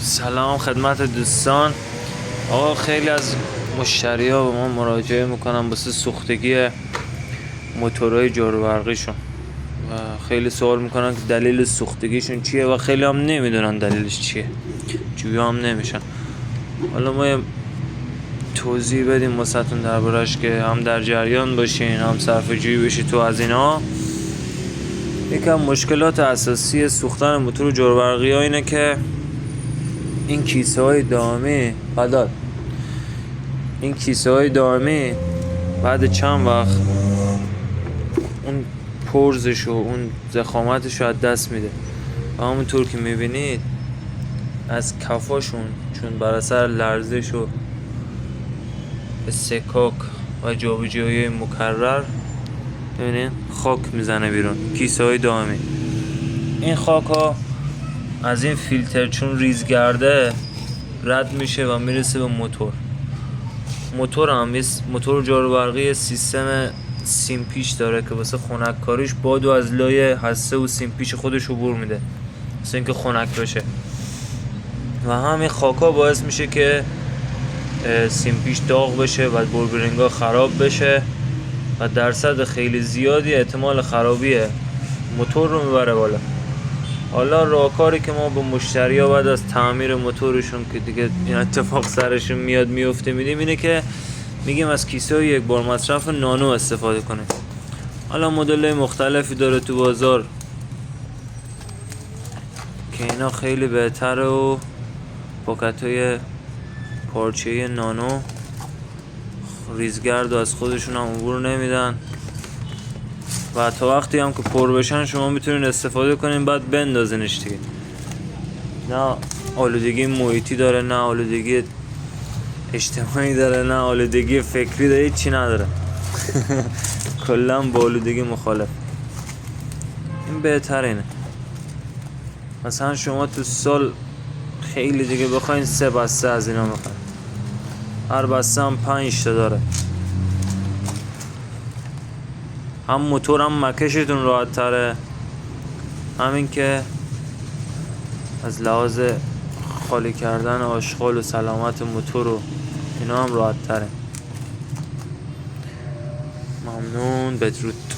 سلام خدمت دوستان. آقا خیلی از مشتری‌ها به ما مراجعه میکنن واسه سوختگی موتورهای جاروبرقیشون و خیلی سوال میکنن که دلیل سوختگیشون چیه و خیلی هم نمیدونن دلیلش چیه، جویا هم نمیشن. حالا ما یه توضیح بدیم واسهتون دربارش که هم در جریان باشین، هم صرفه‌جویی بشی تو از اینا. یکم مشکلات اساسی سوختن موتور جاروبرقی ها اینه که این کیسه های دائمی بعد چند وقت اون پرزش و اون ضخامتش رو از دست میده و همونطور که میبینید از کفاشون چون بر اثر لرزش و استکاک و جابجایی مکرر ببینید خاک میزنه بیرون. کیسه های دائمی این خاک ها از این فیلتر چون ریزگرده رد میشه و میرسه به موتور هم موتور جاروبرقی سیستم سیمپیچ داره که واسه خنک کاریش بادو از لای هسته و سیمپیچ خودش عبور میده واسه اینکه خنک بشه و همین خاکا باعث میشه که سیمپیچ داغ بشه و بوربرینگا خراب بشه و درصد خیلی زیادی احتمال خرابی موتور رو میبره بالا. حالا راهکاری که ما به مشتری‌ها بعد از تعمیر موتورشون که دیگه این اتفاق سرشون میفته میدیم اینه که میگیم از کیسه یک بار مصرف نانو استفاده کنه. حالا مدل‌های مختلفی داره تو بازار که اینا خیلی بهتره و پاکت‌های پارچه‌ای نانو ریزگرد و از خودشون هم عبور نمیدن و تا وقتی هم که پر بشن شما میتونین استفاده کنین بعد بندازینش دیگه. نه آلودگی محیطی داره، نه آلودگی اجتماعی داره، نه آلودگی فکری داره، هیچی نداره. کلا با آلودگی مخالف. این بهتر اینه. مثلا شما تو سال خیلی دیگه بخواین 3 بسته از اینا بخواین، هر بسته هم 5 تا داره. هم موتور هم مکشتون راحت تره، همین که از لحاظ خالی کردن آشغال و سلامت موتور و اینا هم راحت تره. ممنون، بدرود.